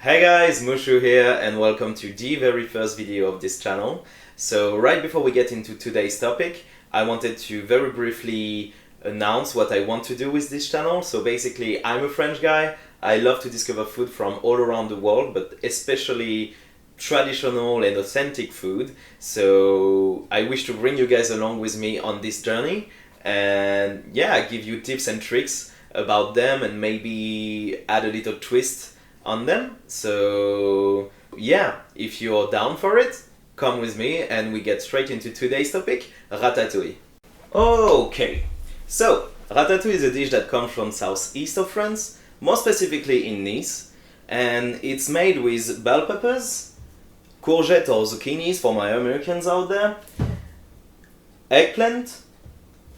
Hey guys, Mushu here and welcome to the very first video of this channel. So right before we get into today's topic, I wanted to very briefly announce what I want to do with this channel. So basically, I'm a French guy. I love to discover food from all around the world, but especially traditional and authentic food. So I wish to bring you guys along with me on this journey and yeah, give you tips and tricks about them and maybe add a little twist on them. So yeah, if you're down for it, come with me and we get straight into today's topic, ratatouille. Okay, so ratatouille is a dish that comes from southeast of France, more specifically in Nice, and it's made with bell peppers, courgette or zucchinis for my Americans out there, eggplant,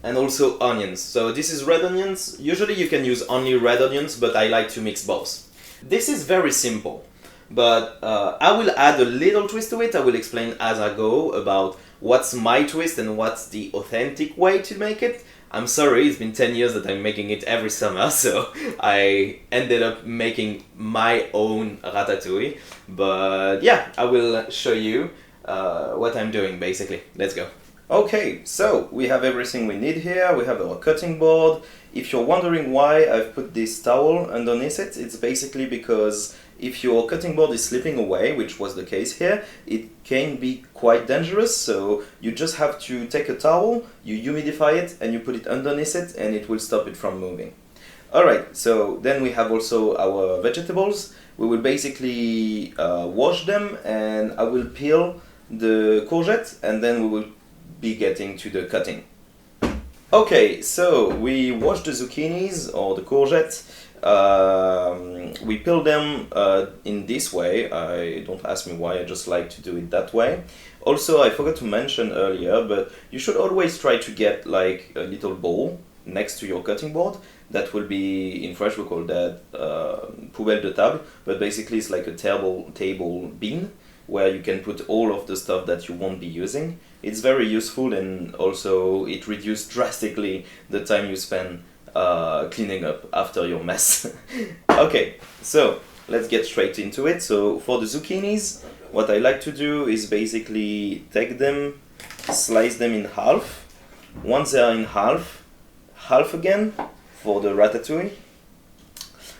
and also onions. So this is red onions. Usually you can use only red onions, but I like to mix both. This is very simple, but I will add a little twist to it. I will explain as I go about what's my twist and what's the authentic way to make it. I'm sorry, it's been 10 years that I'm making it every summer, so I ended up making my own ratatouille. But yeah, I will show you what I'm doing basically. Let's go. Okay, so we have everything we need here. We have our cutting board. If you're wondering why I've put this towel underneath it, it's basically because if your cutting board is slipping away, which was the case here, it can be quite dangerous. So you just have to take a towel, you humidify it, and you put it underneath it, and it will stop it from moving. Alright, so then we have also our vegetables. We will basically wash them, and I will peel the courgette, and then we will be getting to the cutting. Okay, so we wash the zucchinis or the courgette. We peel them in this way. Don't ask me why, I just like to do it that way. Also, I forgot to mention earlier, but you should always try to get like a little bowl next to your cutting board. That will be, in French we call that poubelle de table, but basically it's like a table bin where you can put all of the stuff that you won't be using. It's very useful, and also it reduces drastically the time you spend cleaning up after your mess. Okay, so let's get straight into it. So for the zucchinis, what I like to do is basically take them, slice them in half. Once they are in half, half again for the ratatouille.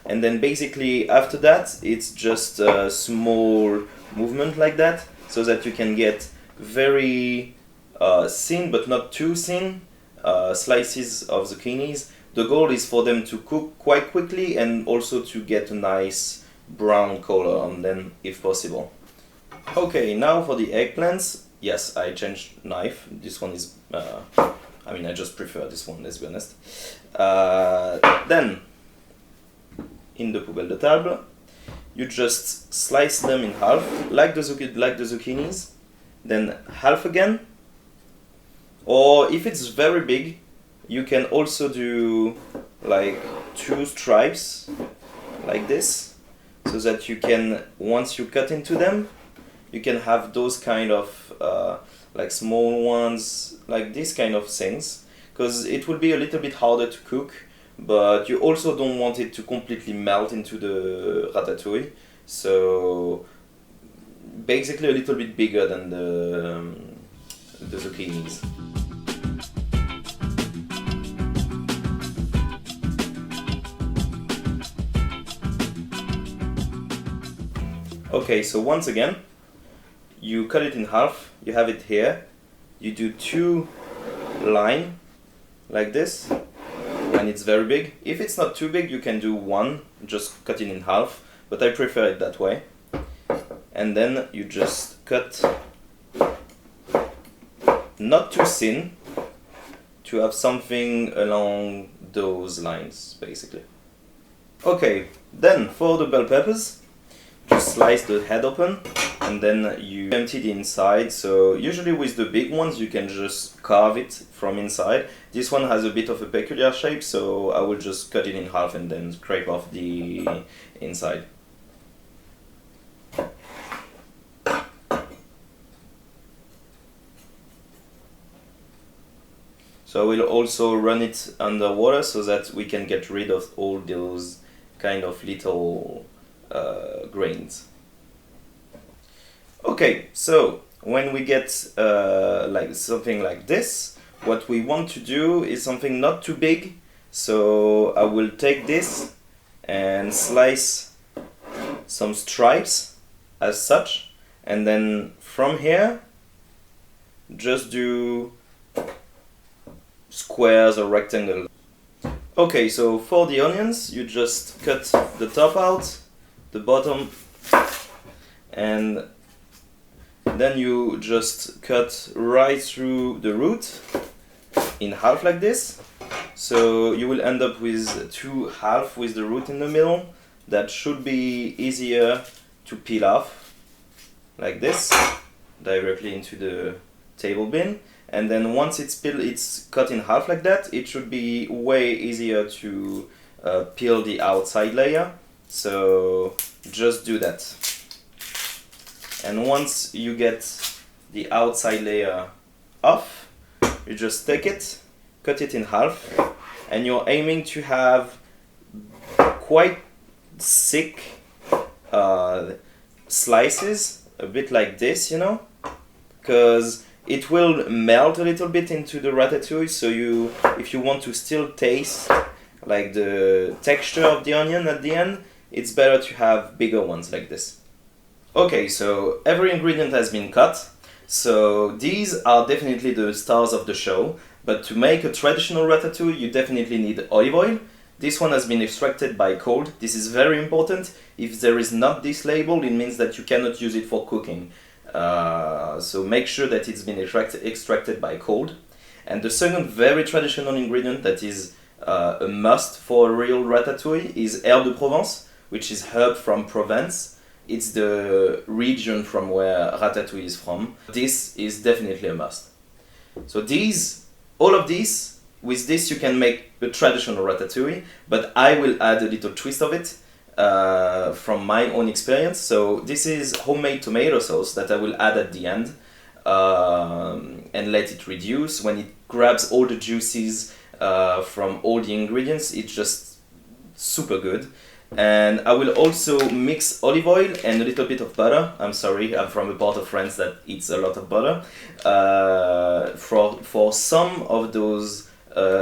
And then basically after that, it's just a small movement like that, so that you can get very thin but not too thin slices of zucchinis. The goal is for them to cook quite quickly and also to get a nice brown color on them if possible. Okay, now for the eggplants. Yes, I changed knife. This one is, I just prefer this one, let's be honest. Then, in the poubelle de table, you just slice them in half, like the zucchinis, then half again. Or if it's very big, you can also do like 2 stripes, like this, so that you can, once you cut into them, you can have those kind of like small ones, like this kind of things, because it will be a little bit harder to cook, but you also don't want it to completely melt into the ratatouille. So basically a little bit bigger than the zucchinis. Okay, so once again, you cut it in half, you have it here, you do 2 lines like this, when it's very big. If it's not too big, you can do 1, just cut it in half, but I prefer it that way. And then you just cut not too thin, to have something along those lines, basically. Okay, then for the bell peppers, just slice the head open and then you empty the inside. So usually with the big ones you can just carve it from inside. This one has a bit of a peculiar shape, so I will just cut it in half and then scrape off the inside. So I will also run it under water so that we can get rid of all those kind of little grains. Okay, so when we get like something like this, what we want to do is something not too big. So I will take this and slice some stripes as such, and then from here just do squares or rectangles. Okay, so for the onions, you just cut the top out, the bottom, and then you just cut right through the root in half like this. So you will end up with two halves with the root in the middle. That should be easier to peel off like this, directly into the table bin. And then once it's cut in half like that, it should be way easier to peel the outside layer. So just do that. And once you get the outside layer off, you just take it, cut it in half, and you're aiming to have quite thick slices, a bit like this, you know, because it will melt a little bit into the ratatouille. So if you want to still taste like the texture of the onion at the end, it's better to have bigger ones like this. Okay, so every ingredient has been cut. So these are definitely the stars of the show. But to make a traditional ratatouille, you definitely need olive oil. This one has been extracted by cold. This is very important. If there is not this label, it means that you cannot use it for cooking. So make sure that it's been extracted by cold. And the second very traditional ingredient that is a must for a real ratatouille is Herbes de Provence, which is herb from Provence. It's the region from where ratatouille is from. This is definitely a must. So all of these, with this you can make a traditional ratatouille, but I will add a little twist of it from my own experience. So this is homemade tomato sauce that I will add at the end and let it reduce. When it grabs all the juices from all the ingredients, it's just super good. And I will also mix olive oil and a little bit of butter. I'm sorry, I'm from a part of France that eats a lot of butter. For some of those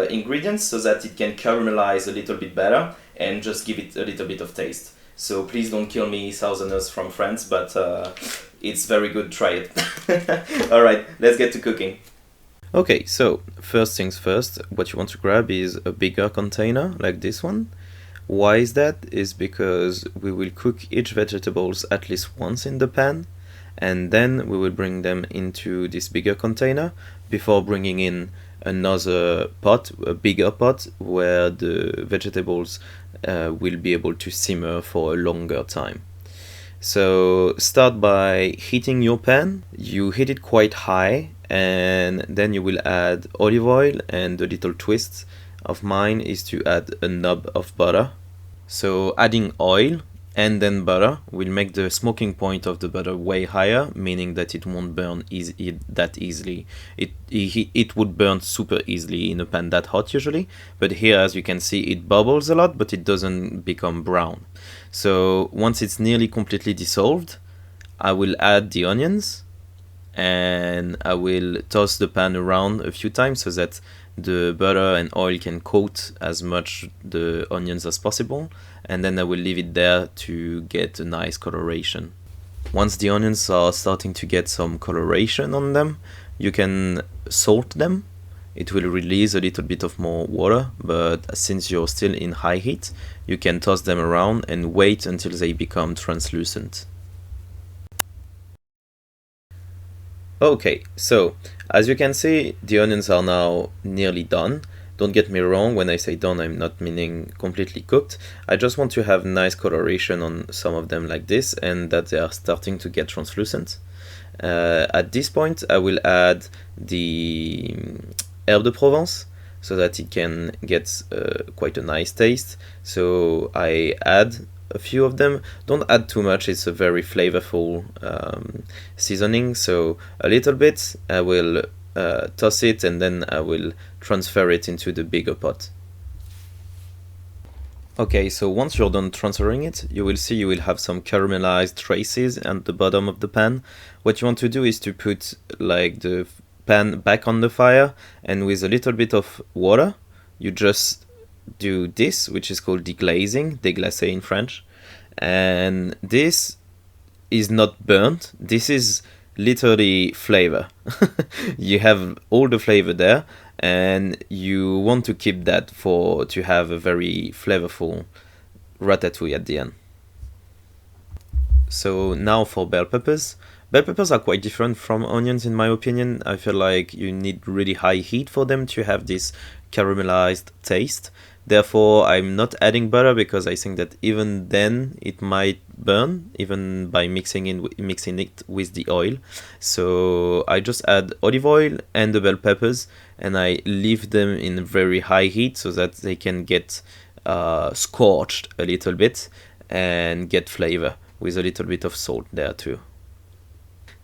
ingredients, so that it can caramelize a little bit better and just give it a little bit of taste. So please don't kill me, Southerners from France, but it's very good, try it. Alright, let's get to cooking. Okay, so first things first, what you want to grab is a bigger container like this one. Why is that? Is because we will cook each vegetables at least once in the pan, and then we will bring them into this bigger container before bringing in another pot, a bigger pot, where the vegetables will be able to simmer for a longer time. So start by heating your pan. You heat it quite high, and then you will add olive oil, and a little twist of mine is to add a nub of butter. So adding oil and then butter will make the smoking point of the butter way higher, meaning that it won't burn that easily. It would burn super easily in a pan that hot usually, but here, as you can see, it bubbles a lot, but it doesn't become brown. So once it's nearly completely dissolved, I will add the onions, and I will toss the pan around a few times so that the butter and oil can coat as much the onions as possible, and then I will leave it there to get a nice coloration. Once the onions are starting to get some coloration on them, you can salt them. It will release a little bit of more water, but since you're still in high heat, you can toss them around and wait until they become translucent. Okay, so as you can see, the onions are now nearly done. Don't get me wrong, when I say done, I'm not meaning completely cooked. I just want to have nice coloration on some of them like this, and that they are starting to get translucent. At this point, I will add the Herbes de Provence, so that it can get quite a nice taste. So I add a few of them. Don't add too much, it's a very flavorful seasoning, so a little bit. I will toss it, and then I will transfer it into the bigger pot. Okay, so once you're done transferring it, you will see you will have some caramelized traces at the bottom of the pan. What you want to do is to put like the pan back on the fire, and with a little bit of water, you just do this, which is called deglazing, déglacer in French. And this is not burnt, this is literally flavor. You have all the flavor there, and you want to keep that to have a very flavorful ratatouille at the end. So now for bell peppers. Bell peppers are quite different from onions in my opinion. I feel like you need really high heat for them to have this caramelized taste. Therefore, I'm not adding butter because I think that even then it might burn, even by mixing it with the oil. So I just add olive oil and the bell peppers, and I leave them in very high heat so that they can get scorched a little bit and get flavor with a little bit of salt there too.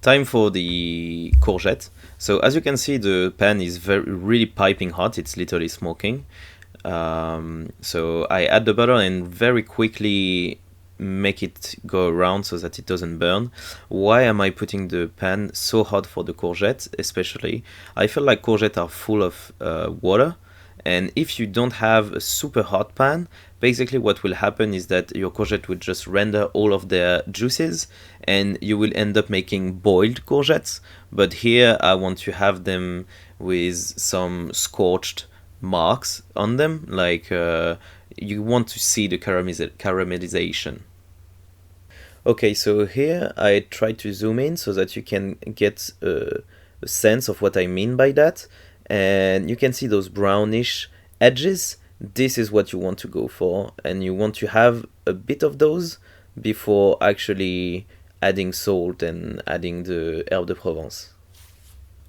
Time for the courgette. So as you can see, the pan is really piping hot. It's literally smoking. So I add the butter and very quickly make it go around so that it doesn't burn. Why am I putting the pan so hot for the courgette especially? I feel like courgettes are full of water, and if you don't have a super hot pan, basically what will happen is that your courgette will just render all of their juices and you will end up making boiled courgettes. But here I want to have them with some scorched marks on them, like you want to see the caramelization. Okay, so here I try to zoom in so that you can get a sense of what I mean by that, and you can see those brownish edges. This is what you want to go for, and you want to have a bit of those before actually adding salt and adding the Herbes de Provence.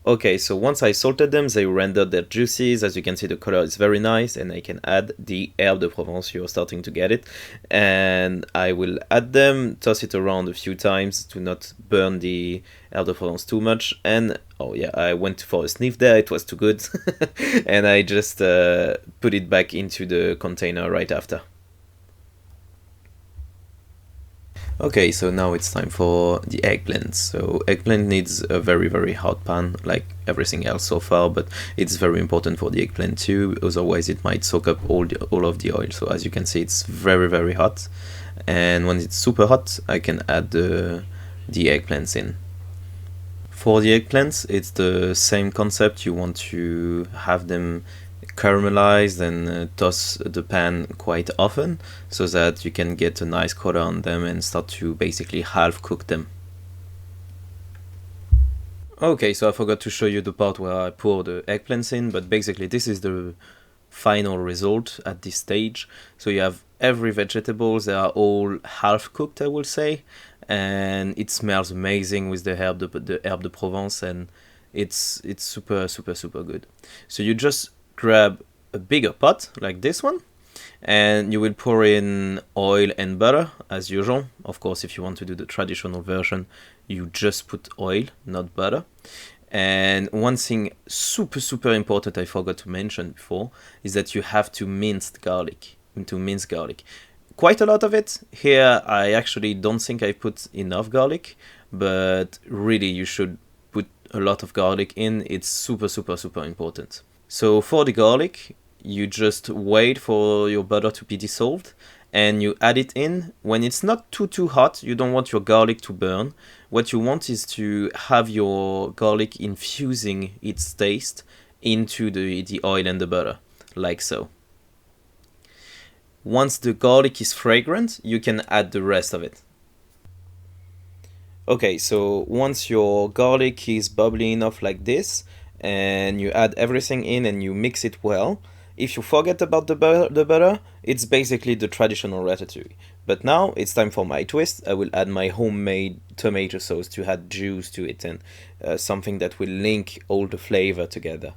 Okay, so once I salted them, they rendered their juices. As you can see, the color is very nice, and I can add the Herbes de Provence. You're starting to get it. And I will add them, toss it around a few times to not burn the Herbes de Provence too much. And, oh yeah, I went for a sniff there, it was too good. And I just put it back into the container right after. Okay, so now it's time for the eggplant. So eggplant needs a very hot pan, like everything else so far, but it's very important for the eggplant too, otherwise it might soak up all of the oil. So as you can see, it's very hot, and when it's super hot, I can add the eggplants in. For the eggplants, it's the same concept. You want to have them caramelized and toss the pan quite often so that you can get a nice color on them and start to basically half cook them. Okay, so I forgot to show you the part where I pour the eggplants in, but basically this is the final result at this stage. So you have every vegetables, they are all half cooked, I will say, and it smells amazing with the Herbes de Provence, and it's super good. So you just grab a bigger pot like this one, and you will pour in oil and butter as usual. Of course, if you want to do the traditional version, you just put oil, not butter. And one thing super important I forgot to mention before is that you have to mince garlic. Quite a lot of it. Here I actually don't think I put enough garlic, but really you should put a lot of garlic in. It's super important. So for the garlic, you just wait for your butter to be dissolved and you add it in. When it's not too hot, you don't want your garlic to burn. What you want is to have your garlic infusing its taste into the oil and the butter, like so. Once the garlic is fragrant, you can add the rest of it. Okay, so once your garlic is bubbling enough like this, and you add everything in and you mix it well, if you forget about the butter, it's basically the traditional ratatouille. But now it's time for my twist. I will add my homemade tomato sauce to add juice to it and something that will link all the flavor together.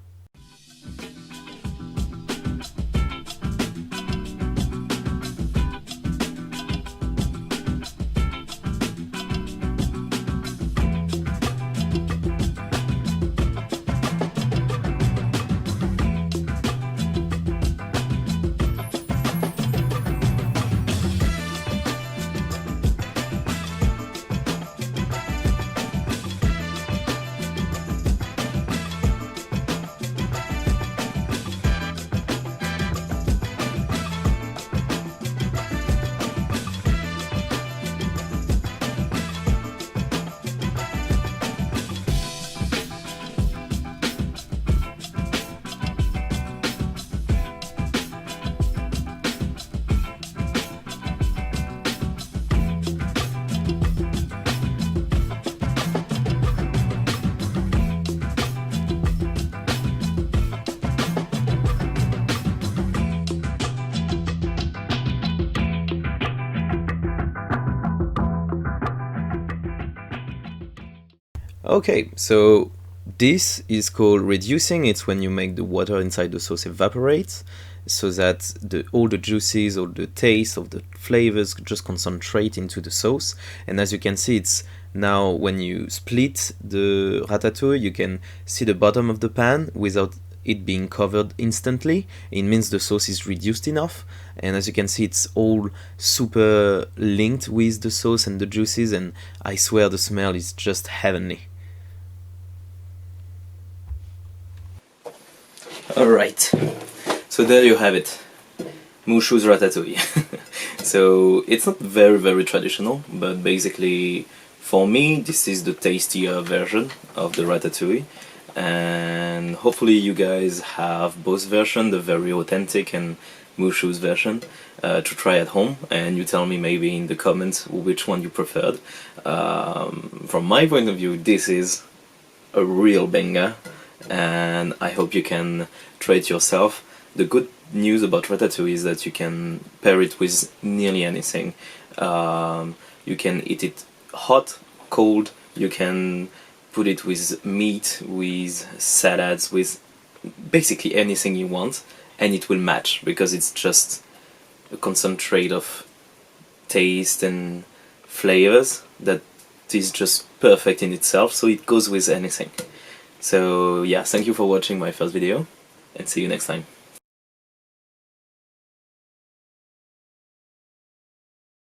Okay, so this is called reducing. It's when you make the water inside the sauce evaporate, so that all the juices, all the taste of the flavors just concentrate into the sauce. And as you can see, it's now when you split the ratatouille, you can see the bottom of the pan without it being covered instantly. It means the sauce is reduced enough, and as you can see, it's all super linked with the sauce and the juices, and I swear the smell is just heavenly. Alright, so there you have it, Mouchou's ratatouille. So it's not very traditional, but basically for me this is the tastier version of the ratatouille, and hopefully you guys have both versions, the very authentic and Mouchou's version, to try at home, and you tell me maybe in the comments which one you preferred. From my point of view, this is a real banger, and I hope you can try it yourself. The good news about ratatouille is that you can pair it with nearly anything. You can eat it hot, cold, you can put it with meat, with salads, with basically anything you want, and it will match, because it's just a concentrate of taste and flavors that is just perfect in itself, so it goes with anything. So yeah, thank you for watching my first video, and see you next time.